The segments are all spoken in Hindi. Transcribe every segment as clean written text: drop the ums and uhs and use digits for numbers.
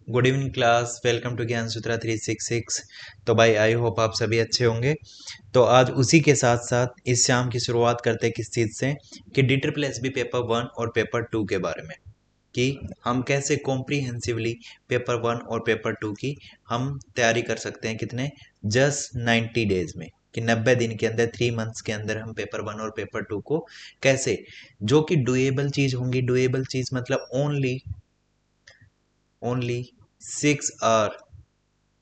Good evening class, welcome to Gyan Sutra 366। तो भाई आई होप आप सभी अच्छे होंगे। तो आज उसी के साथ साथ इस शाम की शुरुआत करते हैं किस चीज़ से कि DSSB पेपर 1 और पेपर 2 के बारे में, कि हम कैसे कॉम्प्रीहेंसिवली पेपर 1 और पेपर 2 की हम तैयारी कर सकते हैं। कितने? जस्ट 90 डेज में, कि 90 दिन के अंदर 3 मंथ्स के अंदर हम पेपर 1 और पेपर 2 को कैसे, जो कि डुएबल चीज़ होंगी। डुएबल चीज़ मतलब only only 6 hour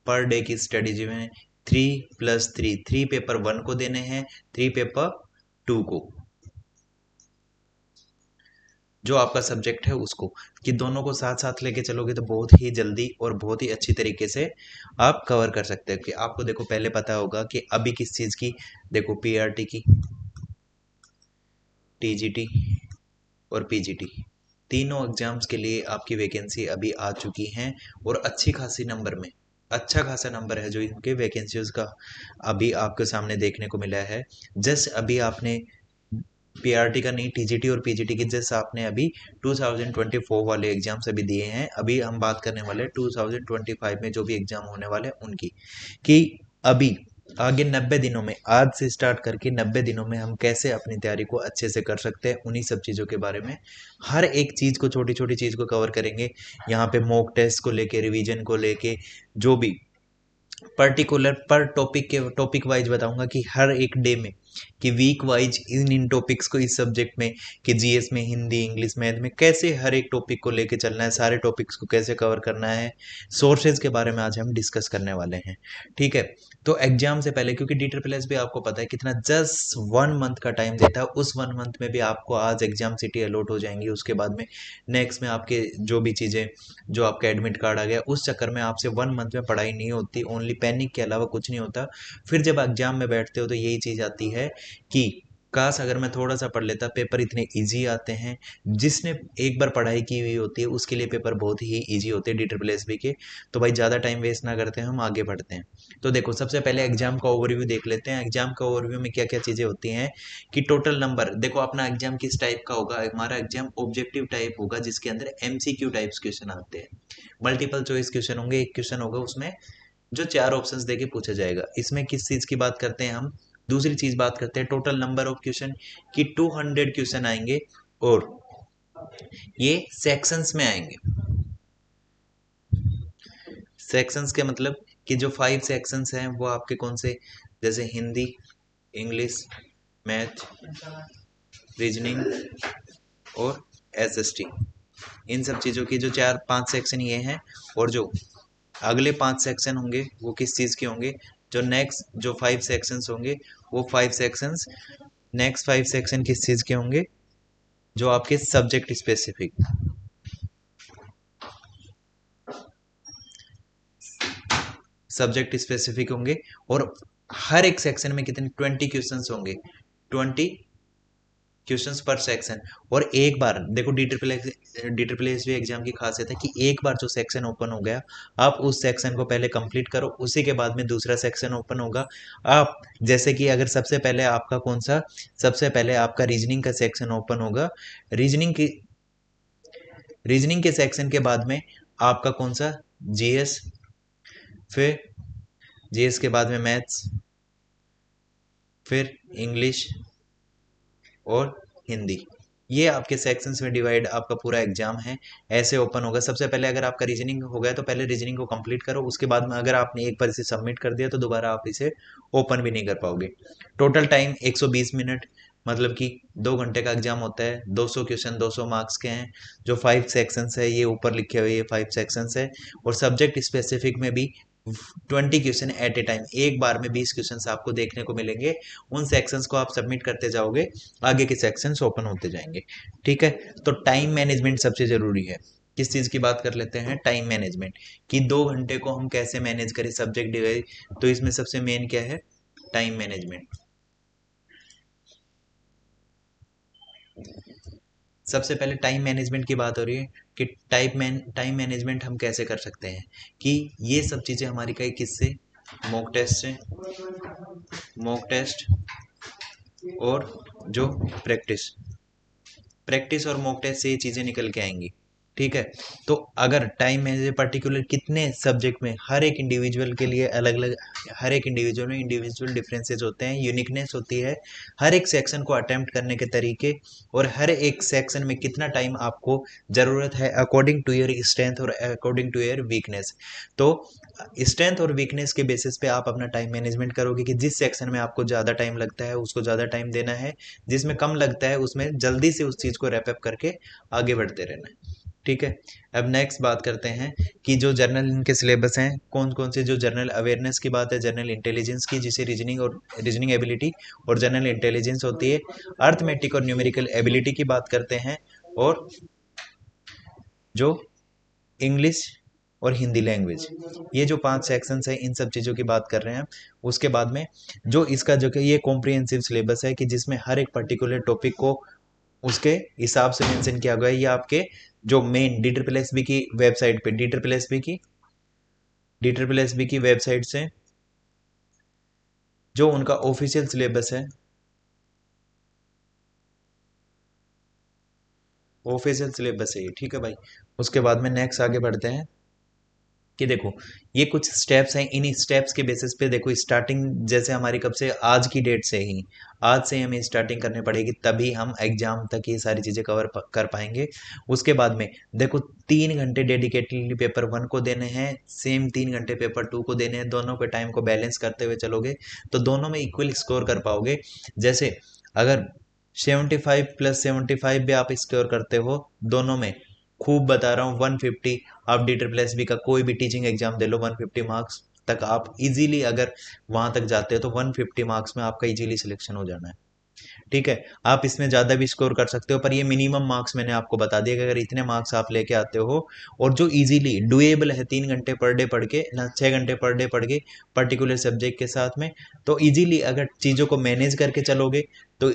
per day की स्ट्रेटेजी में 3+3 पेपर 1 को देने हैं, 3 पेपर 2 को, जो आपका सब्जेक्ट है उसको, कि दोनों को साथ साथ लेके चलोगे तो बहुत ही जल्दी और बहुत ही अच्छी तरीके से आप कवर कर सकते हो। कि आपको देखो पहले पता होगा कि अभी किस चीज़ की, देखो PRT की, TGT और PGT, तीनों एग्जाम्स के लिए आपकी वैकेंसी अभी आ चुकी हैं और अच्छी खासी नंबर में, अच्छा खासा नंबर है जो इनके वैकेंसीज का अभी आपके सामने देखने को मिला है। जस्ट अभी आपने PRT का नहीं, TGT और PGT की जस्ट आपने अभी 2024 वाले एग्जाम्स अभी दिए हैं। अभी हम बात करने वाले 2025 में जो भी एग्जाम होने वाले हैं उनकी, कि अभी आगे 90 दिनों में, आज से स्टार्ट करके 90 दिनों में हम कैसे अपनी तैयारी को अच्छे से कर सकते हैं, उन्हीं सब चीज़ों के बारे में हर एक चीज़ को, छोटी छोटी चीज़ को कवर करेंगे। यहाँ पे मॉक टेस्ट को लेके, रिवीजन को लेके, जो भी पर्टिकुलर पर टॉपिक के टॉपिक वाइज बताऊंगा कि हर एक डे में, कि वीक वाइज इन टॉपिक्स को इस सब्जेक्ट में, कि जीएस में, हिंदी, इंग्लिश, मैथ में कैसे हर एक टॉपिक को लेके चलना है, सारे टॉपिक्स को कैसे कवर करना है, सोर्सेज के बारे में आज हम डिस्कस करने वाले हैं। ठीक है। तो एग्जाम से पहले, क्योंकि DSSB भी आपको पता है कितना जस्ट 1 मंथ का टाइम देता है, उस 1 मंथ में भी आपको आज एग्जाम सिटी अलॉट हो जाएंगी। उसके बाद में नेक्स्ट में आपके जो भी चीज़ें, जो आपका एडमिट कार्ड आ गया, उस चक्कर में आपसे 1 मंथ में पढ़ाई नहीं होती, ओनली पैनिक के अलावा कुछ नहीं होता। फिर जब एग्जाम में बैठते हो तो यही चीज़ आती है कि काश अगर मैं थोड़ा सा पढ़ लेता, पेपर इतने इजी आते हैं। जिसने एक बार पढ़ाई की हुई होती है उसके लिए पेपर बहुत ही इजी होते हैं DSSB के। तो भाई ज़्यादा टाइम वेस्ट ना करते हैं, हम आगे बढ़ते हैं। तो देखो सबसे पहले एग्जाम का ओवरव्यू देख लेते हैं। एग्जाम का ओवरव्यू में क्या क्या चीज़ें होती हैं, कि टोटल नंबर, देखो अपना एग्जाम किस टाइप का होगा। हमारा एग्जाम ऑब्जेक्टिव टाइप होगा, जिसके अंदर MCQ टाइप्स क्वेश्चन आते हैं। मल्टीपल चॉइस क्वेश्चन होंगे, एक क्वेश्चन होगा उसमें जो 4 ऑप्शंस देके पूछा जाएगा। इसमें किस चीज़ की बात करते हैं हम, दूसरी चीज़ बात करते हैं टोटल नंबर ऑफ क्वेश्चन, कि 200 क्वेश्चन आएंगे और ये सेक्शंस में आएंगे। सेक्शंस के मतलब कि जो 5 सेक्शंस हैं वो आपके कौन से, जैसे हिंदी, इंग्लिश, मैथ, रीजनिंग और SST, इन सब चीज़ों की जो 4-5 सेक्शन ये हैं। और जो अगले 5 सेक्शन होंगे वो किस चीज़ के होंगे, जो नेक्स्ट जो 5 सेक्शंस होंगे, वो 5 सेक्शंस, नेक्स्ट 5 सेक्शन किस चीज़ के होंगे, जो आपके सब्जेक्ट स्पेसिफिक, सब्जेक्ट स्पेसिफिक होंगे। और हर एक सेक्शन में कितने, 20 क्वेश्चंस होंगे, 20 क्वेश्चंस पर सेक्शन। और एक बार देखो DSSB एग्जाम की खासियत है कि एक बार जो सेक्शन ओपन हो गया, आप उस सेक्शन को पहले कंप्लीट करो, उसी के बाद में दूसरा सेक्शन ओपन होगा। आप जैसे कि अगर सबसे पहले आपका कौन सा, सबसे पहले आपका रीजनिंग का सेक्शन ओपन होगा। रीजनिंग की, रीजनिंग के सेक्शन के बाद में आपका कौन सा, जीएस, फिर जीएस के बाद में मैथ्स, फिर इंग्लिश और हिंदी। ये आपके सेक्शंस में डिवाइड आपका पूरा एग्जाम है, ऐसे ओपन होगा। सबसे पहले अगर आपका रीजनिंग हो गया तो पहले रीजनिंग को कंप्लीट करो, उसके बाद में अगर आपने एक बार इसे सबमिट कर दिया तो दोबारा आप इसे ओपन भी नहीं कर पाओगे। टोटल टाइम 120 मिनट, मतलब कि 2 घंटे का एग्जाम होता है। 200 क्वेश्चन 200 मार्क्स के हैं। जो 5 सेक्शंस है ये ऊपर लिखे हुए, ये 5 सेक्शंस है। और सब्जेक्ट स्पेसिफिक में भी 20 क्वेश्चन एट ए टाइम, एक बार में 20 क्वेश्चन आपको देखने को मिलेंगे। उन सेक्शंस को आप सबमिट करते जाओगे, आगे के सेक्शंस ओपन होते जाएंगे। ठीक है। तो टाइम मैनेजमेंट सबसे जरूरी है। किस चीज़ की बात कर लेते हैं, टाइम मैनेजमेंट, कि 2 घंटे को हम कैसे मैनेज करें सब्जेक्ट डिवाइज। तो इसमें सबसे मेन क्या है, टाइम मैनेजमेंट। सबसे पहले टाइम मैनेजमेंट की बात हो रही है, कि टाइम मैनेजमेंट हम कैसे कर सकते हैं, कि ये सब चीज़ें हमारी कई किससे, मॉक टेस्ट से, मॉक टेस्ट और जो प्रैक्टिस, प्रैक्टिस और मॉक टेस्ट से ये चीज़ें निकल के आएंगी। ठीक है। तो अगर टाइम मैनेजमेंट पर्टिकुलर कितने सब्जेक्ट में, हर एक इंडिविजुअल के लिए अलग अलग, हर एक इंडिविजुअल में इंडिविजुअल डिफरेंसेस होते हैं, यूनिकनेस होती है हर एक सेक्शन को अटेम्प्ट करने के तरीके, और हर एक सेक्शन में कितना टाइम आपको ज़रूरत है अकॉर्डिंग टू योर स्ट्रेंथ और अकॉर्डिंग टू योर वीकनेस। तो स्ट्रेंथ और वीकनेस के बेसिस पे आप अपना टाइम मैनेजमेंट करोगे कि जिस सेक्शन में आपको ज़्यादा टाइम लगता है उसको ज़्यादा टाइम देना है, जिसमें कम लगता है उसमें जल्दी से उस चीज़ को रैप अप करके आगे बढ़ते रहना है। ठीक है। अब नेक्स्ट बात करते हैं कि जो जर्नल इनके सिलेबस हैं कौन कौन से। जो जनरल अवेयरनेस की बात है, जनरल इंटेलिजेंस की, जिसे रीजनिंग और रीजनिंग एबिलिटी और जनरल इंटेलिजेंस होती है। अर्थमेटिक और न्यूमेरिकल एबिलिटी की बात करते हैं, और जो इंग्लिश और हिंदी लैंग्वेज, ये जो 5 सेक्शंस हैं इन सब चीज़ों की बात कर रहे हैं। उसके बाद में जो इसका जो कि ये कॉम्प्रिहेंसिव सिलेबस है कि जिसमें हर एक पर्टिकुलर टॉपिक को उसके हिसाब से मेंशन किया गया है। ये आपके जो main D triple S B की वेबसाइट पे, डी ट्रिपल एस बी की वेबसाइट से जो उनका ऑफिशियल सिलेबस है, ऑफिशियल सिलेबस है ये। ठीक है भाई। उसके बाद में नेक्स्ट आगे बढ़ते हैं कि देखो ये कुछ स्टेप्स हैं, इन स्टेप्स के बेसिस पे देखो स्टार्टिंग जैसे हमारी कब से, आज की डेट से ही, आज से हमें स्टार्टिंग करनी पड़ेगी तभी हम एग्जाम तक ये सारी चीज़ें कर पाएंगे। उसके बाद में देखो 3 घंटे डेडिकेटली पेपर 1 को देने हैं, सेम 3 घंटे पेपर 2 को देने हैं। दोनों के टाइम को बैलेंस करते हुए चलोगे तो दोनों में इक्वल स्कोर कर पाओगे। जैसे अगर 75+75 भी आप स्कोर करते हो दोनों में, खूब बता रहा हूँ 150, आप डी ट्रिपल एस बी का कोई भी टीचिंग एग्जाम दे लो 150 मार्क्स तक आप इजीली, अगर वहां तक जाते हो तो 150 मार्क्स में आपका इजीली सिलेक्शन हो जाना है। ठीक है। आप इसमें ज़्यादा भी स्कोर कर सकते हो, पर ये मिनिमम मार्क्स मैंने आपको बता दिया कि अगर इतने मार्क्स आप लेके आते हो, और जो इजीली डुएबल है 3 घंटे पर डे पढ़ के ना, 6 घंटे पर डे पढ़ के पर्टिकुलर सब्जेक्ट के साथ में, तो इजीली अगर चीज़ों को मैनेज करके चलोगे तो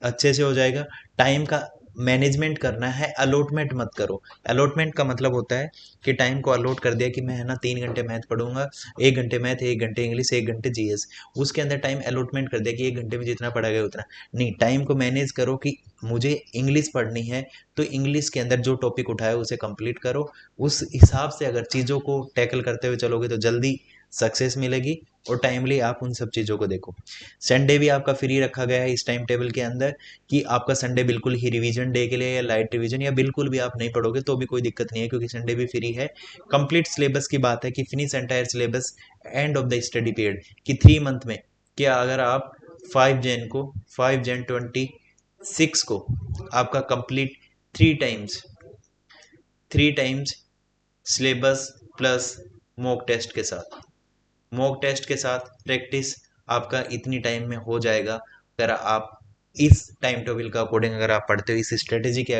अच्छे से हो जाएगा। टाइम का मैनेजमेंट करना है, अलॉटमेंट मत करो। अलॉटमेंट का मतलब होता है कि टाइम को अलॉट कर दिया कि मैं है ना 3 घंटे मैथ पढ़ूंगा, 1 घंटे मैथ, 1 घंटे इंग्लिश, 1 घंटे जीएस, उसके अंदर टाइम अलॉटमेंट कर दिया कि 1 घंटे में जितना पढ़ा गया उतना नहीं। टाइम को मैनेज करो कि मुझे इंग्लिश पढ़नी है तो इंग्लिश के अंदर जो टॉपिक उठाया उसे कंप्लीट करो। उस हिसाब से अगर चीज़ों को टैकल करते हुए चलोगे तो जल्दी सक्सेस मिलेगी, और टाइमली आप उन सब चीज़ों को देखो। संडे भी आपका फ्री रखा गया है इस टाइम टेबल के अंदर कि आपका संडे बिल्कुल ही रिवीजन डे के लिए, या लाइट रिवीजन, या बिल्कुल भी आप नहीं पढ़ोगे तो भी कोई दिक्कत नहीं है क्योंकि संडे भी फ्री है। कंप्लीट सिलेबस की बात है कि finish entire syllabus end of the study period कि 3 मंथ में, क्या अगर आप 5 जन 26 को आपका complete 3 times, 3 times syllabus plus mock test के साथ, मॉक टेस्ट के साथ प्रैक्टिस आपका इतनी टाइम में हो जाएगा। अगर आप इस टाइम टेबल का अकॉर्डिंग अगर आप पढ़ते हो, इस स्ट्रेटेजी के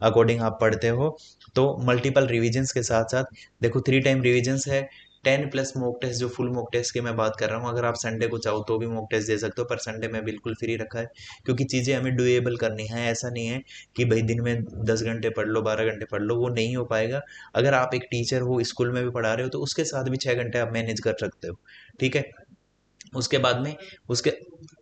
अकॉर्डिंग आप पढ़ते हो, तो मल्टीपल रिविजन्स के साथ साथ देखो 3 टाइम रिविजन्स है, 10+ मॉक टेस्ट, जो फुल मॉक टेस्ट की मैं बात कर रहा हूँ। अगर आप संडे को चाहो तो भी मॉक टेस्ट दे सकते हो, पर संडे में बिल्कुल फ्री रखा है क्योंकि चीज़ें हमें डुएबल करनी है। ऐसा नहीं है कि भाई दिन में 10 घंटे पढ़ लो, 12 घंटे पढ़ लो, वो नहीं हो पाएगा। अगर आप एक टीचर हो, स्कूल में भी पढ़ा रहे हो, तो उसके साथ भी 6 घंटे आप मैनेज कर सकते हो। ठीक है। उसके बाद में उसके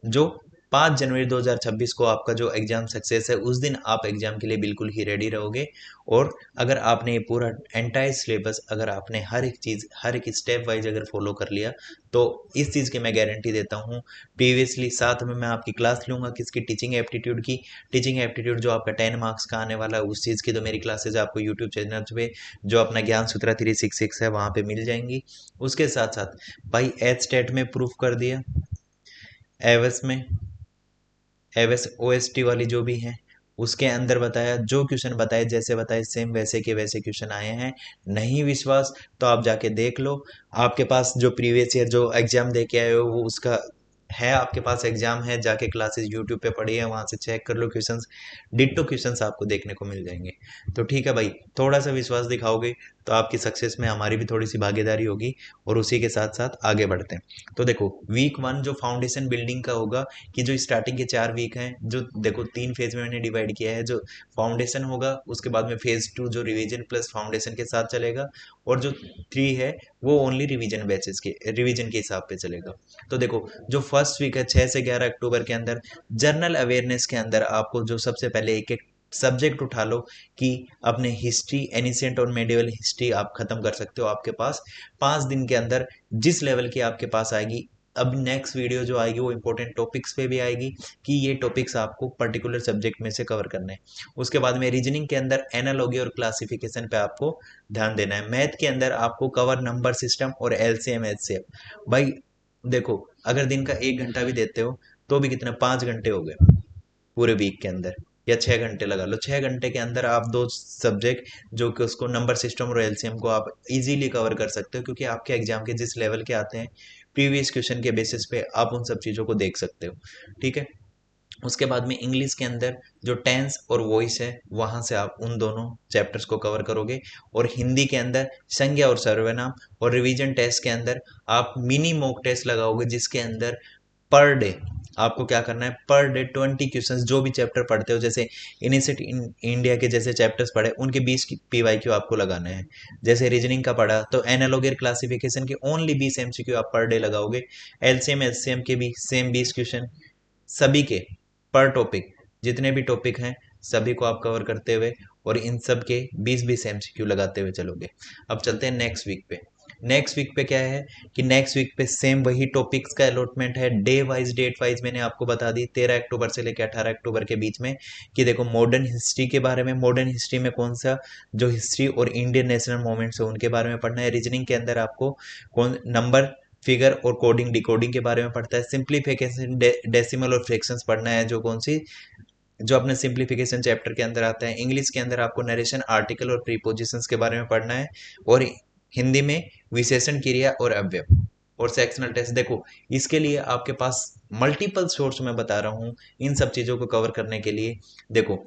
जो 5 जनवरी 2026 को आपका जो एग्ज़ाम सक्सेस है, उस दिन आप एग्ज़ाम के लिए बिल्कुल ही रेडी रहोगे। और अगर आपने ये पूरा एंटायर सिलेबस, अगर आपने हर एक चीज़, हर एक स्टेप वाइज अगर फॉलो कर लिया, तो इस चीज़ की मैं गारंटी देता हूँ। प्रीवियसली साथ में मैं आपकी क्लास लूँगा किसकी, टीचिंग एप्टीट्यूड की। टीचिंग एप्टीट्यूड जो आपका 10 मार्क्स का आने वाला है, उस चीज़ की तो मेरी क्लासेज आपको यूट्यूब चैनल पे जो अपना ज्ञान सूत्रा 366 है वहाँ पे मिल जाएंगी। उसके साथ साथ भाई एच स्टेट में प्रूफ कर दिया, एवस में, एवस ओएसटी वाली जो भी है उसके अंदर बताया, जो क्वेश्चन बताए जैसे बताए सेम वैसे के वैसे क्वेश्चन आए हैं। नहीं विश्वास तो आप जाके देख लो, आपके पास जो प्रीवियस ईयर जो एग्जाम दे के आए हो वो उसका है, आपके पास एग्जाम है, जाके क्लासेस यूट्यूब पे पढ़ी है, वहाँ से चेक कर लो क्वेश्चंस, डिट्टो क्वेश्चंस आपको देखने को मिल जाएंगे। तो ठीक है भाई, थोड़ा सा विश्वास दिखाओगे तो आपकी सक्सेस में हमारी भी थोड़ी सी भागीदारी होगी, और उसी के साथ साथ आगे बढ़ते हैं। तो देखो वीक 1 जो फाउंडेशन बिल्डिंग का होगा, कि जो स्टार्टिंग के 4 वीक हैं, जो देखो 3 फेज में मैंने डिवाइड किया है। जो फाउंडेशन होगा, उसके बाद में फेज 2 जो रिवीजन प्लस फाउंडेशन के साथ चलेगा, और जो 3 है वो ओनली रिवीजन बैचेस के, रिवीजन के हिसाब पे चलेगा। तो देखो जो फर्स्ट वीक है 6 से 11 अक्टूबर के अंदर, जर्नल अवेयरनेस के अंदर आपको जो सबसे पहले एक एक सब्जेक्ट उठा लो कि अपने हिस्ट्री, एनिसेंट और मेडिवल हिस्ट्री आप खत्म कर सकते हो आपके पास 5 दिन के अंदर, जिस लेवल की आपके पास आएगी। अब नेक्स्ट वीडियो जो आएगी वो इंपॉर्टेंट टॉपिक्स पे भी आएगी कि ये टॉपिक्स आपको पर्टिकुलर सब्जेक्ट में से कवर करने हैं। उसके बाद में रीजनिंग के अंदर एनालॉजी और क्लासिफिकेशन पे आपको ध्यान देना है। मैथ के अंदर आपको कवर नंबर सिस्टम और एलसीएम एचसीएफ। भाई देखो, अगर दिन का 1 घंटा भी देते हो तो भी कितना, 5 घंटे हो गए पूरे वीक के अंदर, या 6 घंटे लगा लो। 6 घंटे के अंदर आप दो सब्जेक्ट जो कि उसको नंबर सिस्टम और एलसीएम को आप इजीली कवर कर सकते हो, क्योंकि आपके एग्जाम के जिस लेवल के आते हैं प्रीवियस क्वेश्चन के बेसिस पे आप उन सब चीज़ों को देख सकते हो। ठीक है। उसके बाद में इंग्लिश के अंदर जो टेंस और वॉइस है वहां से आप उन दोनों चैप्टर्स को कवर करोगे। और हिंदी के अंदर संज्ञा और सर्वनाम और रिवीजन टेस्ट के अंदर आप मिनी मॉक टेस्ट लगाओगे, जिसके अंदर पर डे आपको क्या करना है, पर डे 20 क्वेश्चंस जो भी चैप्टर पढ़ते हो, जैसे इनिशिएट इंडिया के जैसे चैप्टर्स पढ़े उनके 20 PYQ आपको लगाने हैं। जैसे रीजनिंग का पढ़ा तो एनालॉगी क्लासिफिकेशन के ओनली 20 MCQ आप पर डे लगाओगे। एलसीएम एचसीएम के भी सेम 20 क्वेश्चन, सभी के पर टॉपिक, जितने भी टॉपिक हैं सभी को आप कवर करते हुए और इन सब के 20-20 MCQ लगाते हुए चलोगे। अब चलते हैं नेक्स्ट वीक पे। नेक्स्ट वीक पे क्या है कि नेक्स्ट वीक पे सेम वही टॉपिक्स का अलॉटमेंट है, डे वाइज डेट वाइज मैंने आपको बता दी 13 अक्टूबर से लेकर 18 अक्टूबर के बीच में। कि देखो मॉडर्न हिस्ट्री के बारे में, मॉडर्न हिस्ट्री में कौन सा जो हिस्ट्री और इंडियन नेशनल मूवमेंट्स है उनके बारे में पढ़ना है। रीजनिंग के अंदर आपको कौन नंबर, फिगर और कोडिंग डिकोडिंग के बारे में पढ़ता है। सिंप्लीफिकेशन, डेसिमल और फ्रैक्शंस पढ़ना है, जो कौन सी जो अपने सिंप्लीफिकेशन चैप्टर के अंदर आता है। इंग्लिश के अंदर आपको नरेशन, आर्टिकल और प्रीपोजिशंस के बारे में पढ़ना है। और हिंदी में विशेषण, क्रिया और अव्यय और सेक्शनल टेस्ट। देखो इसके लिए आपके पास मल्टीपल सोर्स मैं बता रहा हूँ इन सब चीज़ों को कवर करने के लिए। देखो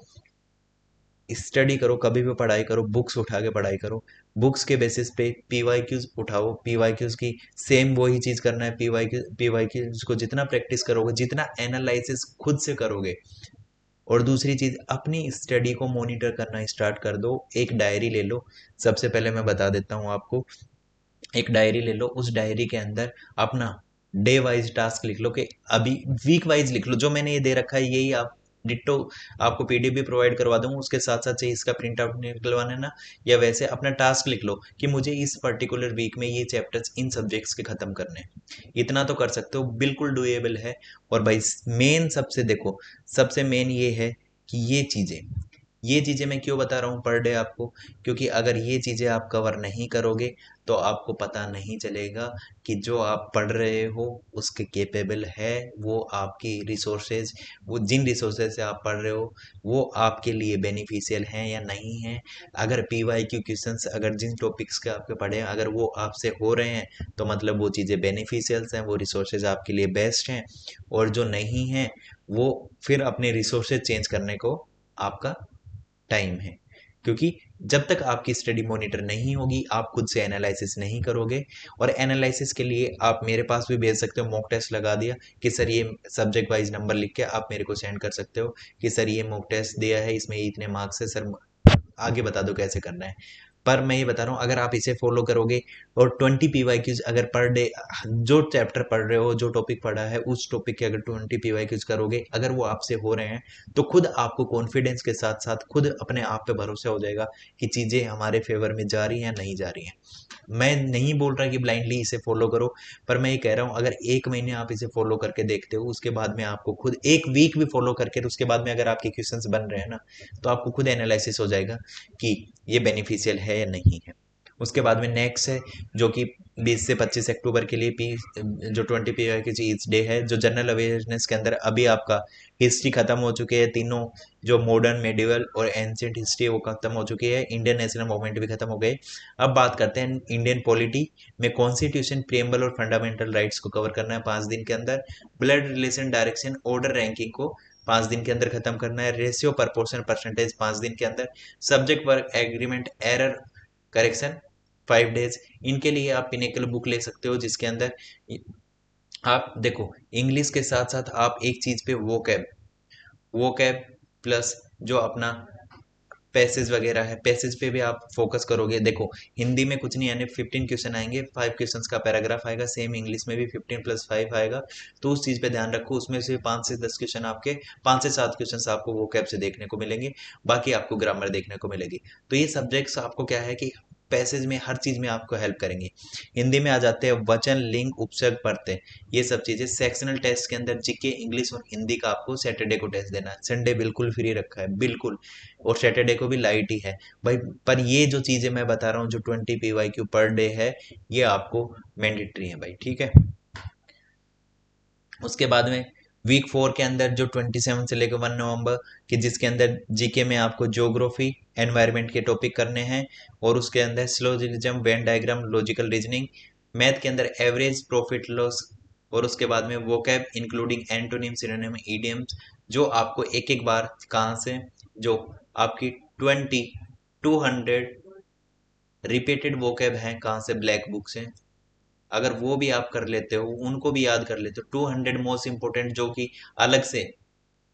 स्टडी करो, कभी भी पढ़ाई करो, बुक्स उठा के पढ़ाई करो। बुक्स के बेसिस पे पीवाईक्यूज उठाओ, पीवाईक्यूज की सेम वही चीज़ करना है। पीवाईक्यूज को जितना प्रैक्टिस करोगे, जितना एनालिसिस खुद से करोगे। और दूसरी चीज, अपनी स्टडी को मॉनिटर करना स्टार्ट कर दो। एक डायरी ले लो। सबसे पहले मैं बता देता हूँ आपको, एक डायरी ले लो, उस डायरी के अंदर अपना डे वाइज टास्क लिख लो, कि अभी वीक वाइज लिख लो। जो मैंने ये दे रखा है यही आप डिट्टो आपको पीडीएफ भी प्रोवाइड करवा दूंगा, उसके साथ साथ चाहिए इसका प्रिंट आउट निकलवाना ना। या वैसे अपना टास्क लिख लो कि मुझे इस पर्टिकुलर वीक में ये चैप्टर्स इन सब्जेक्ट्स के खत्म करने हैं। इतना तो कर सकते हो, बिल्कुल डुएबल है। और भाई मेन सबसे देखो, सबसे मेन ये है कि ये चीज़ें मैं क्यों बता रहा हूँ पर डे आपको, क्योंकि अगर ये चीज़ें आप कवर नहीं करोगे तो आपको पता नहीं चलेगा कि जो आप पढ़ रहे हो उसके केपेबल है वो आपकी रिसोर्सेज, वो जिन रिसोर्सेज से आप पढ़ रहे हो वो आपके लिए बेनिफिशियल हैं या नहीं हैं। अगर PYQ क्वेश्चंस अगर जिन टॉपिक्स के आपके पढ़े हैं अगर वो आपसे हो रहे हैं तो मतलब वो चीज़ें बेनिफिशियल्स हैं, वो रिसोर्सेज आपके लिए बेस्ट हैं। और जो नहीं हैं वो फिर अपने रिसोर्सेज चेंज करने को आपका टाइम है। क्योंकि जब तक आपकी स्टडी मॉनिटर नहीं होगी, आप खुद से एनालिसिस नहीं करोगे। और एनालिसिस के लिए आप मेरे पास भी भेज सकते हो, मॉक टेस्ट लगा दिया कि सर ये सब्जेक्ट वाइज नंबर लिख के आप मेरे को सेंड कर सकते हो कि सर ये मॉक टेस्ट दिया है, इसमें इतने मार्क्स है सर, आगे बता दो कैसे करना है। पर मैं ये बता रहा हूँ अगर आप इसे फॉलो करोगे और 20 PYQs अगर पर डे जो चैप्टर पढ़ रहे हो, जो टॉपिक पढ़ा है उस टॉपिक के अगर 20 PYQs करोगे, अगर वो आपसे हो रहे हैं तो खुद आपको कॉन्फिडेंस के साथ साथ खुद अपने आप पे भरोसा हो जाएगा कि चीज़ें हमारे फेवर में जा रही हैं या नहीं जा रही हैं। मैं नहीं बोल रहा कि ब्लाइंडली इसे फॉलो करो, पर मैं ये कह रहा हूँ अगर 1 महीने आप इसे फॉलो करके देखते हो, उसके बाद में आपको खुद 1 वीक भी फॉलो करके उसके बाद में अगर आपके क्वेश्चंस बन रहे हैं ना, तो आपको खुद एनालिसिस हो जाएगा कि ये बेनिफिशियल है या नहीं है। उसके बाद में नेक्स्ट है जो कि 20 से 25 अक्टूबर के लिए जो 20 PYQ डे है, जो जनरल अवेयरनेस के अंदर अभी आपका हिस्ट्री खत्म हो चुकी है तीनों, जो मॉडर्न, मेडिवल और एंशिएंट हिस्ट्री वो खत्म हो चुकी है। इंडियन नेशनल मूवमेंट भी खत्म हो गए। अब बात करते हैं इंडियन पॉलिटी में कॉन्स्टिट्यूशन, प्रियम्बल और फंडामेंटल राइट्स को कवर करना है 5 दिन के अंदर। Blood relation, direction, order, ranking को 5 दिन के अंदर खत्म करना है। रेशियो, प्रपोर्शन, परसेंटेज 5 दिन के अंदर। Subject work agreement, error correction 5 days. इनके लिए आप पिनेकल बुक ले सकते हो, जिसके अंदर आप देखो इंग्लिश के साथ साथ आप एक चीज पे वो कैब प्लस जो अपना पैसेज वगैरह है, पैसेज पे भी आप फोकस करोगे। देखो हिंदी में कुछ नहीं, यानी 15 क्वेश्चन आएंगे, 5 क्वेश्चंस का पैराग्राफ आएगा, सेम इंग्लिश में भी 15+5 आएगा। तो उस चीज़ पे ध्यान रखो, उसमें से 5 से 10 क्वेश्चन आपके, 5 से 7 क्वेश्चन आपको वोकैब से देखने को मिलेंगे, बाकी आपको ग्रामर देखने को मिलेगी। तो ये सब्जेक्ट्स आपको क्या है कि पैसेज में हर चीज में आपको हेल्प करेंगे। हिंदी में आ जाते हैं वचन, लिंग, उपसर्ग, प्रत्यय, ये सब चीजें। सेक्शनल टेस्ट के अंदर जीके, इंग्लिश और हिंदी का आपको सैटरडे को टेस्ट देना है, संडे बिल्कुल फ्री रखा है बिल्कुल, और सैटरडे को भी लाइट ही है भाई। पर ये जो चीजें मैं बता रहा हूँ, जो 20 PYQ पर डे है, ये आपको मैंडेटरी है भाई, ठीक है। उसके बाद में वीक 4 के अंदर जो 27 से लेकर 1 नवंबर कि जिसके अंदर जीके में आपको ज्योग्राफी, एनवायरनमेंट के टॉपिक करने हैं, और उसके अंदर syllogism, Venn diagram, logical reasoning. Math के अंदर एवरेज, प्रॉफिट लॉस, और उसके बाद में vocab including antonym, synonym, idioms, जो आपको एक एक बार कहाँ से, जो आपकी 200 रिपीटेड वोकैब हैं कहाँ से, ब्लैक बुक से। अगर वो भी आप कर लेते हो, उनको भी याद कर लेते हो, 200 मोस्ट इंपोर्टेंट जो कि अलग से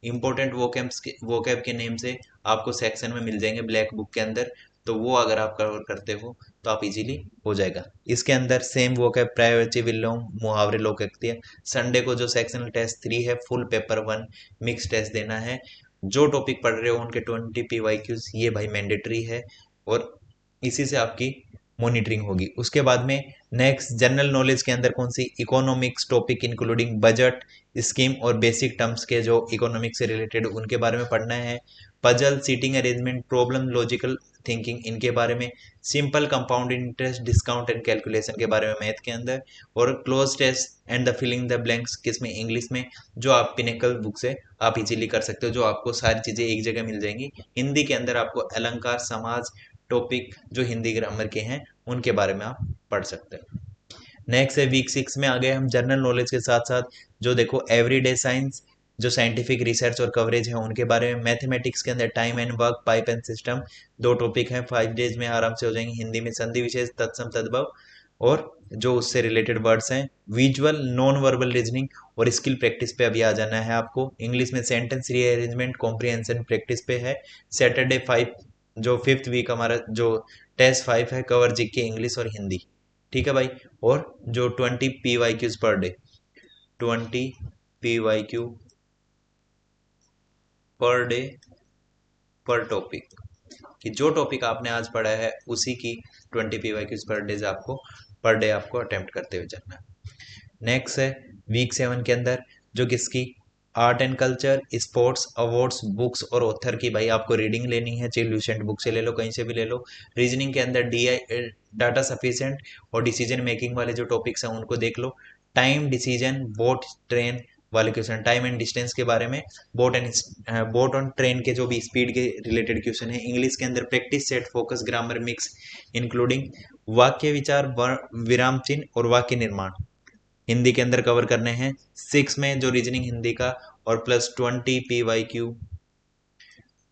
इंपोर्टेंट वोकैब के नेम से आपको सेक्शन में मिल जाएंगे ब्लैक बुक के अंदर, तो वो अगर आप कवर करते हो तो आप इजीली हो जाएगा। इसके अंदर सेम वोकैब, प्रायोरिटी, विलोम, मुहावरे, लोकोक्ति। संडे को जो सेक्शनल टेस्ट 3 है, फुल पेपर 1 मिक्स टेस्ट देना है। जो टॉपिक पढ़ रहे हो उनके 20 PYQs ये भाई मैंडेटरी है, और इसी से आपकी मॉनिटरिंग होगी। उसके बाद में नेक्स्ट जनरल नॉलेज के अंदर कौन सी, economics topic including budget, scheme और बेसिक टर्म्स के जो इकोनॉमिक्स से रिलेटेड उनके बारे में पढ़ना है। Puzzle, seating arrangement, problem, logical thinking, इनके बारे में। Simple, compound interest, discount and calculation के बारे में मैथ के अंदर। और cloze test and the filling the blanks किसमें, इंग्लिश में, जो आप पिनेकल बुक से आप इजीली कर सकते हो, जो आपको सारी चीजें एक जगह मिल जाएंगी। हिंदी के अंदर आपको अलंकार, समाज टॉपिक जो हिंदी ग्रामर के हैं उनके बारे में आप पढ़ सकते हैं। नेक्स्ट है वीक 6 में आ गए हम जनरल नॉलेज के साथ साथ, जो देखो एवरीडे साइंस, जो साइंटिफिक रिसर्च और कवरेज है उनके बारे में। मैथमेटिक्स के अंदर time and work, pipe and system, 2 topic हैं, 5 डेज में आराम से हो जाएंगे। हिंदी में संधि विशेष, तत्सम, तद्भव, और जो उससे रिलेटेड वर्ड्स हैं। विजुअल, नॉन वर्बल रीजनिंग और स्किल प्रैक्टिस पे अभी आ जाना है आपको। इंग्लिश में सेंटेंस रीअरेंजमेंट, कॉम्प्रिहेंशन प्रैक्टिस पे है। सैटरडे 5, जो 5th वीक हमारा जो टेस्ट 5 है, कवर जीके, इंग्लिश और हिंदी, ठीक है भाई। और जो 20 PYQs per day, 20 PYQ per day पर टॉपिक, कि जो टॉपिक आपने आज पढ़ा है उसी की 20 PYQs पर डे आपको पर डे आपको अटेम्प्ट करते हुए जाना है। नेक्स्ट है वीक 7 के अंदर, जो किसकी, art and culture, sports, awards, books और ऑथर की भाई आपको रीडिंग लेनी है, चाहे ल्यूसेंट बुक से ले लो, कहीं से भी ले लो। रीजनिंग के अंदर DI, डाटा सफिशिएंट और डिसीजन मेकिंग वाले जो टॉपिक्स हैं उनको देख लो। टाइम, डिसीजन, बोट, ट्रेन वाले क्वेश्चन, टाइम एंड डिस्टेंस के बारे में, बोट और ट्रेन के जो भी स्पीड के रिलेटेड क्वेश्चन है। इंग्लिश के अंदर practice set, focus, grammar mix, including वाक्य विचार, विराम चिन्ह और वाक्य निर्माण, हिंदी के अंदर कवर करने हैं। 6 में जो रीजनिंग हिंदी का, और प्लस 20 PYQ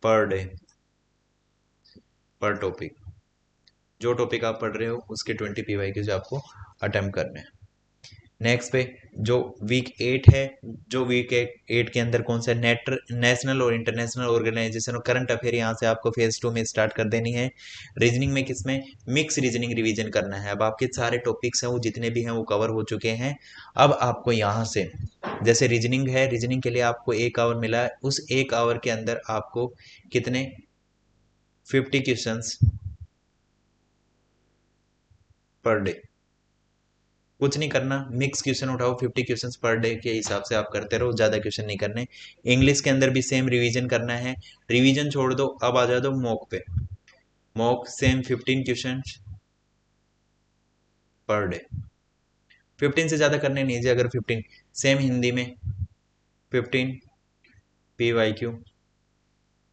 पर डे पर टॉपिक, जो टॉपिक आप पढ़ रहे हो उसके 20 PYQ आपको अटेम्प्ट करने हैं। नेक्स्ट पे जो वीक 8 है, जो वीक 8 के अंदर कौन सा, नेशनल और इंटरनेशनल ऑर्गेनाइजेशन और करंट अफेयर, यहाँ से आपको फेज 2 में स्टार्ट कर देनी है। रीजनिंग में किसमें, मिक्स रीजनिंग रिवीजन करना है। अब आपके सारे टॉपिक्स हैं वो जितने भी हैं वो कवर हो चुके हैं। अब आपको यहाँ से, जैसे रीजनिंग है, रीजनिंग के लिए आपको 1 आवर मिला है, उस 1 आवर के अंदर आपको कितने, 50 क्वेश्चंस पर डे, कुछ नहीं करना, मिक्स क्वेश्चन उठाओ, 50 क्वेश्चंस पर डे के हिसाब से आप करते रहो, ज़्यादा क्वेश्चन नहीं करने। इंग्लिश के अंदर भी सेम रिवीजन करना है। रिवीजन छोड़ दो, अब आ जा दो मॉक पे। Mock same 15 question per day, 15 से ज़्यादा करने नहीं चाहिए। अगर 15, सेम हिंदी में 15 PYQ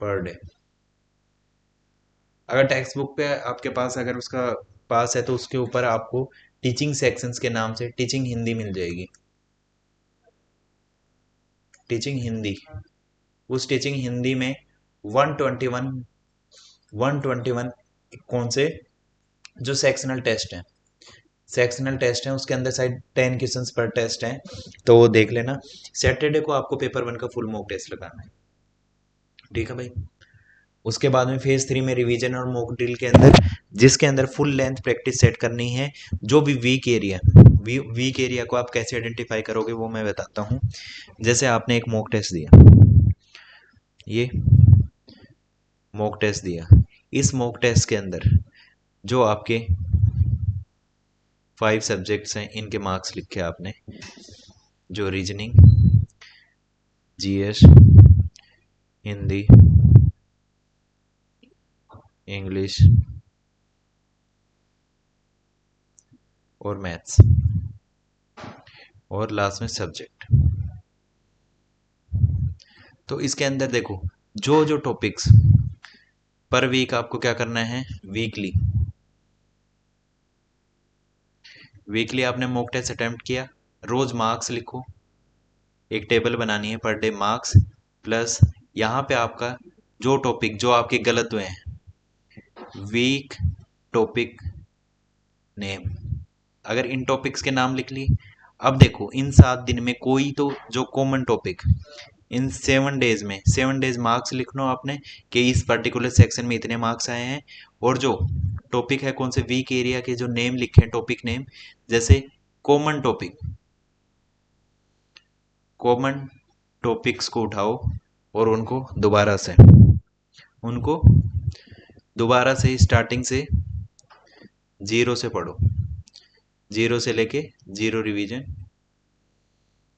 पर डे। अगर टेक्स्ट बुक पे आपके पास, अगर उसका पास है तो उसके ऊपर आपको टीचिंग सेक्शंस के नाम से टीचिंग हिंदी मिल जाएगी, टीचिंग हिंदी। उस टीचिंग हिंदी में 121 121 कौन से, जो सेक्शनल टेस्ट हैं, सेक्शनल टेस्ट हैं उसके अंदर शायद 10 क्वेश्चंस पर टेस्ट हैं, तो वो देख लेना। सैटरडे को आपको पेपर 1 का फुल मॉक टेस्ट लगाना है, ठीक है भाई। उसके बाद में फेज 3 में रिवीजन और मॉक ड्रिल के अंदर, जिसके अंदर फुल लेंथ प्रैक्टिस सेट करनी है। जो भी वीक एरिया को आप कैसे आइडेंटिफाई करोगे वो मैं बताता हूँ। जैसे आपने एक मॉक टेस्ट दिया, ये मॉक टेस्ट दिया, इस मॉक टेस्ट के अंदर जो आपके 5 सब्जेक्ट्स हैं इनके मार्क्स लिखे आपने, जो रीजनिंग, जीएस, हिंदी, इंग्लिश और मैथ्स, और लास्ट में सब्जेक्ट। तो इसके अंदर देखो, जो जो टॉपिक्स पर वीक आपको क्या करना है, वीकली आपने मॉक टेस्ट अटेम्प्ट किया, रोज मार्क्स लिखो, एक टेबल बनानी है पर डे मार्क्स प्लस यहाँ पे आपका जो टॉपिक जो आपके गलत हुए हैं, वीक टॉपिक नेम, अगर इन टॉपिक्स के नाम लिख लिए। अब देखो इन 7 दिन में कोई तो जो कॉमन टॉपिक, इन 7 डेज में 7 डेज मार्क्स लिख लो आपने कि इस पर्टिकुलर सेक्शन में इतने मार्क्स आए हैं। और जो टॉपिक है कौन से वीक एरिया के जो नेम लिखे हैं, टॉपिक नेम, जैसे कॉमन टॉपिक्स को उठाओ और उनको दोबारा से स्टार्टिंग से जीरो से पढ़ो, जीरो से लेके जीरो रिवीजन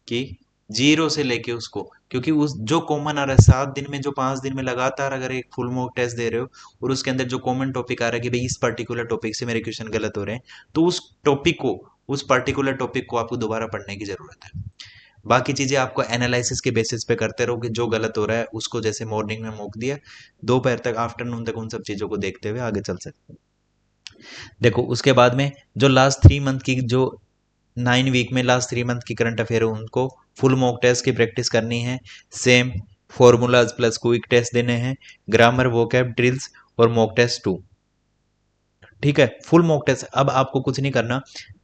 की, जीरो से लेके उसको, क्योंकि उस जो कॉमन आ रहा है 7 दिन में, जो 5 दिन में लगातार अगर एक फुल मॉक टेस्ट दे रहे हो और उसके अंदर जो कॉमन टॉपिक आ रहा है कि भाई इस पर्टिकुलर टॉपिक से मेरे क्वेश्चन गलत हो रहे हैं, तो उस पर्टिकुलर टॉपिक को आपको दोबारा पढ़ने की जरूरत है। बाकी चीजें आपको एनालिसिस के बेसिस पे करते रहो कि जो गलत हो रहा है उसको, जैसे मॉर्निंग में मॉक दिया, दोपहर तक आफ्टरनून तक उन सब चीजों को देखते हुए आगे चल सकते हैं। देखो उसके बाद में जो लास्ट 3 मंथ की, जो 9 वीक में लास्ट 3 मंथ की करंट अफेयर है, उनको फुल मॉक टेस्ट की प्रैक्टिस करनी है। Same formulas plus quick test देने हैं, ग्रामर, वोकैब, ड्रिल्स और मॉक टेस्ट 2। ठीक है, फुल मॉक टेस्ट। अब आपको कुछ नहीं करना,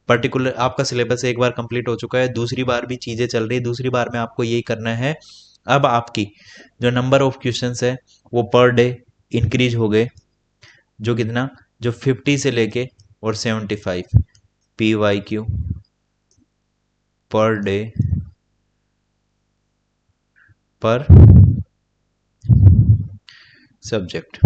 पर्टिकुलर आपका सिलेबस एक बार कंप्लीट हो चुका है, दूसरी बार भी चीजें चल रही है, दूसरी बार में आपको यही करना है। अब आपकी जो नंबर ऑफ क्वेश्चंस है वो पर डे इंक्रीज हो गए, जो कितना, जो 50 से लेके और 75 PYQ पर डे पर सब्जेक्ट।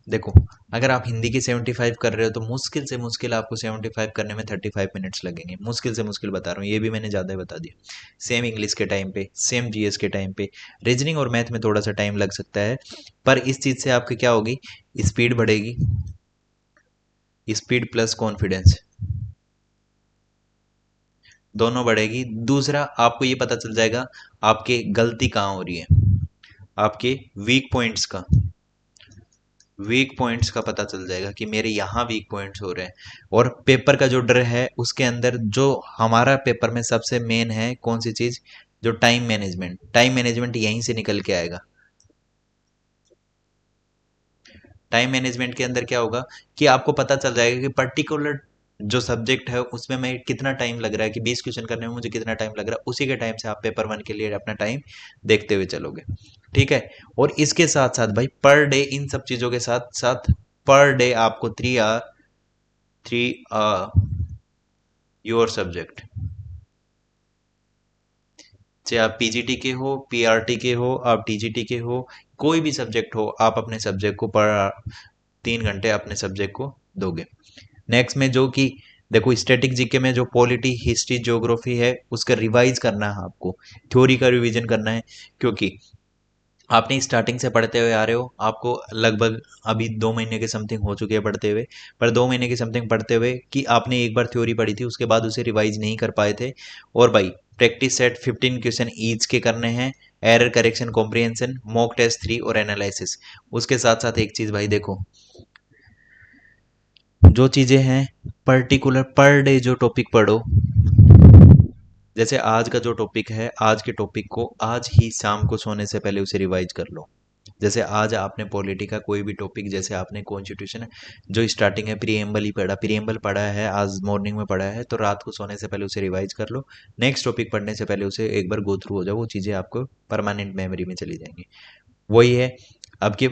देखो अगर आप हिंदी की 75 कर रहे हो तो मुश्किल से मुश्किल आपको 75 करने में 35 मिनट्स लगेंगे, मुश्किल से मुश्किल बता रहा हूँ, ये भी मैंने ज़्यादा ही बता दिया। सेम इंग्लिश के टाइम पे, सेम जीएस के टाइम पे, रीजनिंग और मैथ में थोड़ा सा टाइम लग सकता है, पर इस चीज़ से आपकी क्या होगी, स्पीड बढ़ेगी, स्पीड प्लस कॉन्फिडेंस दोनों बढ़ेगी। दूसरा आपको ये पता चल जाएगा आपके गलती कहाँ हो रही है, आपके वीक पॉइंट्स का पता चल जाएगा कि मेरे यहाँ वीक पॉइंट्स हो रहे हैं। और पेपर का जो डर है उसके अंदर, जो हमारा पेपर में सबसे मेन है कौन सी चीज, जो टाइम मैनेजमेंट यहीं से निकल के आएगा। टाइम मैनेजमेंट के अंदर क्या होगा कि आपको पता चल जाएगा कि पर्टिकुलर जो सब्जेक्ट है उसमें मैं कितना टाइम लग रहा है, कि 20 क्वेश्चन करने में मुझे कितना टाइम लग रहा है, उसी के टाइम से आप पेपर 1 के लिए अपना टाइम देखते हुए चलोगे। ठीक है, और इसके साथ साथ भाई पर डे, इन सब चीजों के साथ साथ पर डे आपको 3 योर सब्जेक्ट, चाहे आप पीजीटी के हो, पीआरटी के हो, आप टीजीटी के हो, कोई भी सब्जेक्ट हो, आप अपने सब्जेक्ट को पर 3 घंटे अपने सब्जेक्ट को दोगे। नेक्स्ट में जो कि देखो स्टैटिक जीके में जो पॉलिटी, हिस्ट्री, ज्योग्राफी है उसका रिवाइज करना है, आपको थ्योरी का रिवीजन करना है, क्योंकि आपने स्टार्टिंग से पढ़ते हुए आ रहे हो, आपको लगभग अभी 2 महीने के समथिंग हो चुके हैं पढ़ते हुए, पर 2 महीने की समथिंग पढ़ते हुए कि आपने एक बार थ्योरी पढ़ी थी, उसके बाद उसे रिवाइज नहीं कर पाए थे। और भाई प्रैक्टिस सेट 15 क्वेश्चन ईच के करने हैं, error correction, comprehension, mock test 3 और एनालिसिस। उसके साथ साथ एक चीज भाई देखो, जो चीजें हैं पर्टिकुलर पर डे जो टॉपिक पढ़ो, जैसे आज का जो टॉपिक है, आज के टॉपिक को आज ही शाम को सोने से पहले उसे रिवाइज कर लो। जैसे आज आपने पॉलिटी का कोई भी टॉपिक, जैसे आपने कॉन्स्टिट्यूशन जो स्टार्टिंग है प्रीएम्बल ही पढ़ा, प्रीएम्बल पढ़ा है, आज मॉर्निंग में पढ़ा है, तो रात को सोने से पहले उसे रिवाइज कर लो। नेक्स्ट टॉपिक पढ़ने से पहले उसे एक बार गो थ्रू हो जाओ, वो चीज़ें आपको परमानेंट मेमोरी में चली जाएंगी। वही है आपके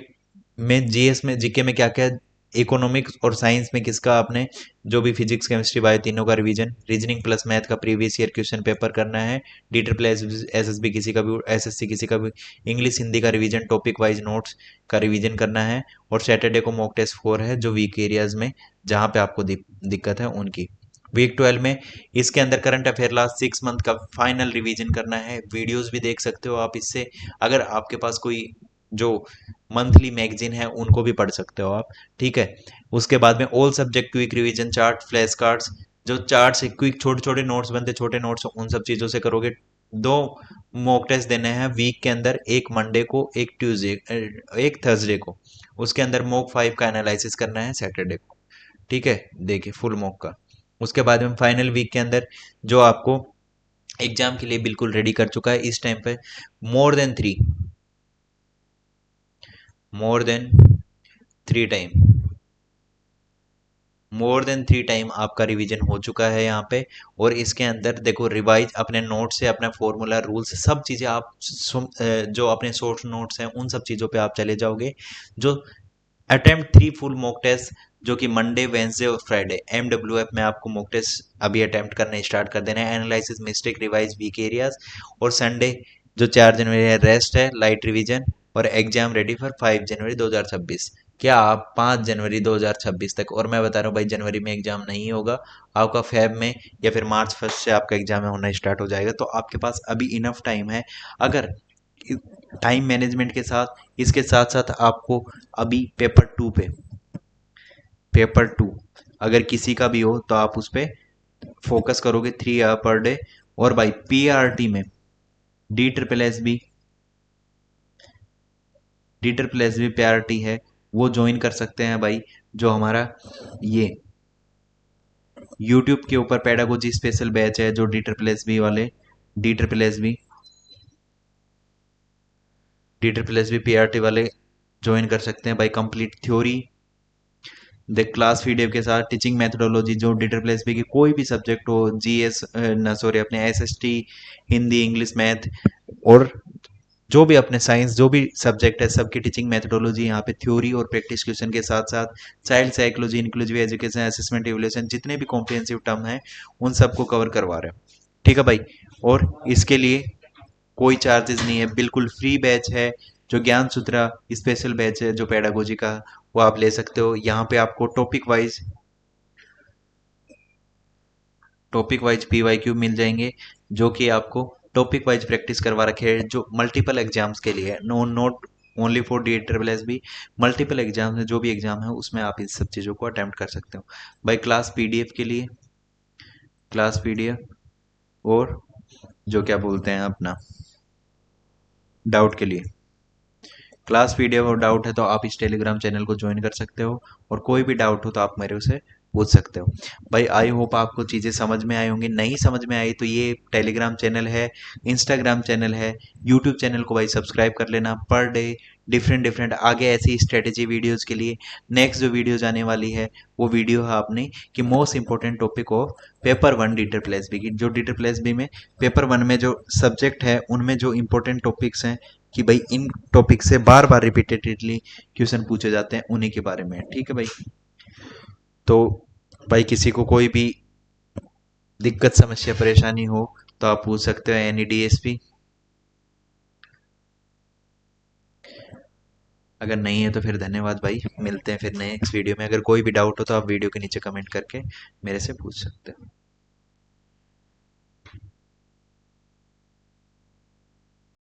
में जीएस में जीके में क्या क्या, इकोनॉमिक्स और साइंस में किसका आपने जो भी फिजिक्स केमिस्ट्री बायो तीनों का रिवीजन, रीजनिंग प्लस मैथ का प्रीवियस ईयर क्वेश्चन पेपर करना है, डी ट्रिपल एसएसबी किसी का भी, एसएससी किसी का भी, इंग्लिश हिंदी का रिवीजन टॉपिक वाइज नोट्स का रिवीजन करना है। और सैटरडे को मॉक टेस्ट 4 है जो वीक एरियाज में जहाँ पे आपको दिक्कत है उनकी। वीक 12 में इसके अंदर करंट अफेयर लास्ट 6 मंथ का फाइनल रिवीजन करना है। वीडियोस भी देख सकते हो आप इससे, अगर आपके पास कोई जो मंथली मैगजीन है उनको भी पढ़ सकते हो आप, ठीक है। उसके बाद में all subject quick revision chart, flash cards, जो चार्ट से क्विक छोटे छोटे नोट्स बनते, छोटे नोट्स उन सब चीज़ों से करोगे। 2 मॉक टेस्ट देने हैं वीक के अंदर, एक मंडे को, एक ट्यूसडे, एक थर्सडे को। उसके अंदर मॉक 5 का एनालिसिस करना है सैटरडे को, ठीक है। देखिए फुल मॉक का। उसके बाद में फाइनल वीक के अंदर जो आपको एग्जाम के लिए बिल्कुल रेडी कर चुका है इस टाइम पे, more than 3 more than 3 time आपका रिवीजन हो चुका है यहाँ पे। और इसके अंदर देखो रिवाइज अपने नोट से, अपना फॉर्मूला रूल्स सब चीज़ें आप जो अपने सोर्स नोट्स हैं उन सब चीज़ों पे आप चले जाओगे। जो अटेम्प्ट 3 फुल मॉक टेस्ट जो कि मंडे वेंसडे और फ्राइडे एमडब्ल्यूएफ में आपको मॉक टेस्ट अभी अटेम्प्ट करने स्टार्ट कर देना है, analysis mistake revise weak areas. और संडे जो 4 जनवरी है रेस्ट है, लाइट रिवीजन, और एग्जाम रेडी फॉर 5 जनवरी 2026। क्या आप 5 जनवरी 2026 तक, और मैं बता रहा हूँ भाई जनवरी में एग्जाम नहीं होगा आपका, फेब में या फिर मार्च फर्स्ट से आपका एग्जाम होना स्टार्ट हो जाएगा। तो आपके पास अभी इनफ टाइम है। अगर टाइम मैनेजमेंट के साथ, इसके साथ साथ आपको अभी पेपर 2 अगर किसी का भी हो तो आप उस पर फोकस करोगे 3 आवर पर डे। और भाई पीआरटी में D triple S B PRT है, वो ज्वाइन कर सकते हैं भाई। जो हमारा ये यूट्यूब के ऊपर पेडागोजी स्पेशल बैच है, जो D triple S B PRT वाले ज्वाइन कर सकते हैं भाई। Complete theory the class PDF के साथ टीचिंग मेथोडोलॉजी, जो डी ट्रिपल एस बी की कोई भी सब्जेक्ट हो, जीएस ना सॉरी अपने एसएसटी, हिंदी, इंग्लिश, मैथ, और जो भी अपने साइंस जो भी सब्जेक्ट है सबकी टीचिंग मेथोडोलॉजी यहाँ पे थ्योरी और प्रैक्टिस क्वेश्चन के साथ साथ child psychology, inclusive education, assessment, evaluation, जितने भी कॉम्प्रिहेंसिव टर्म है उन सबको कवर करवा रहे हैं, ठीक है भाई। और इसके लिए कोई चार्जेस नहीं है, बिल्कुल फ्री बैच है। जो ज्ञान सूत्रा स्पेशल बैच है जो पेडागोजी का, वो आप ले सकते हो। यहाँ पे आपको टॉपिक वाइज पीवाईक्यू मिल जाएंगे, जो कि आपको टॉपिक वाइज प्रैक्टिस करवा रखे हैं, जो मल्टीपल एग्जाम्स के लिए, no not only for D triple S B, multiple exam है, जो भी एग्जाम है उसमें आप इन सब चीज़ों को अटेम्प्ट कर सकते हो भाई। क्लास पीडीएफ और जो क्या बोलते हैं अपना डाउट के लिए, क्लास पीडीएफ और डाउट है तो आप इस टेलीग्राम चैनल को ज्वाइन कर सकते हो। और कोई भी डाउट हो तो आप मेरे से पूछ सकते हो भाई। आई होप आपको चीज़ें समझ में आई होंगी, नहीं समझ में आई तो ये टेलीग्राम चैनल है, इंस्टाग्राम चैनल है, यूट्यूब चैनल को भाई सब्सक्राइब कर लेना। पर डे डिफरेंट डिफरेंट आगे ऐसी स्ट्रेटेजी वीडियोज़ के लिए नेक्स्ट जो वीडियोज़ आने वाली है वो वीडियो है आपने कि most important topic of paper 1 D triple S B की। जो डी ट्रिपल एस बी में पेपर 1 में जो सब्जेक्ट है उनमें जो इंपॉर्टेंट टॉपिक्स हैं कि भाई इन टॉपिक से बार बार रिपीटेडली क्वेश्चन पूछे जाते हैं उन्हीं के बारे में, ठीक है भाई। तो भाई किसी को कोई भी दिक्कत समस्या परेशानी हो तो आप पूछ सकते हो एनी डीएसपी। अगर नहीं है तो फिर धन्यवाद भाई, मिलते हैं फिर नेक्स्ट वीडियो में। अगर कोई भी डाउट हो तो आप वीडियो के नीचे कमेंट करके मेरे से पूछ सकते हो।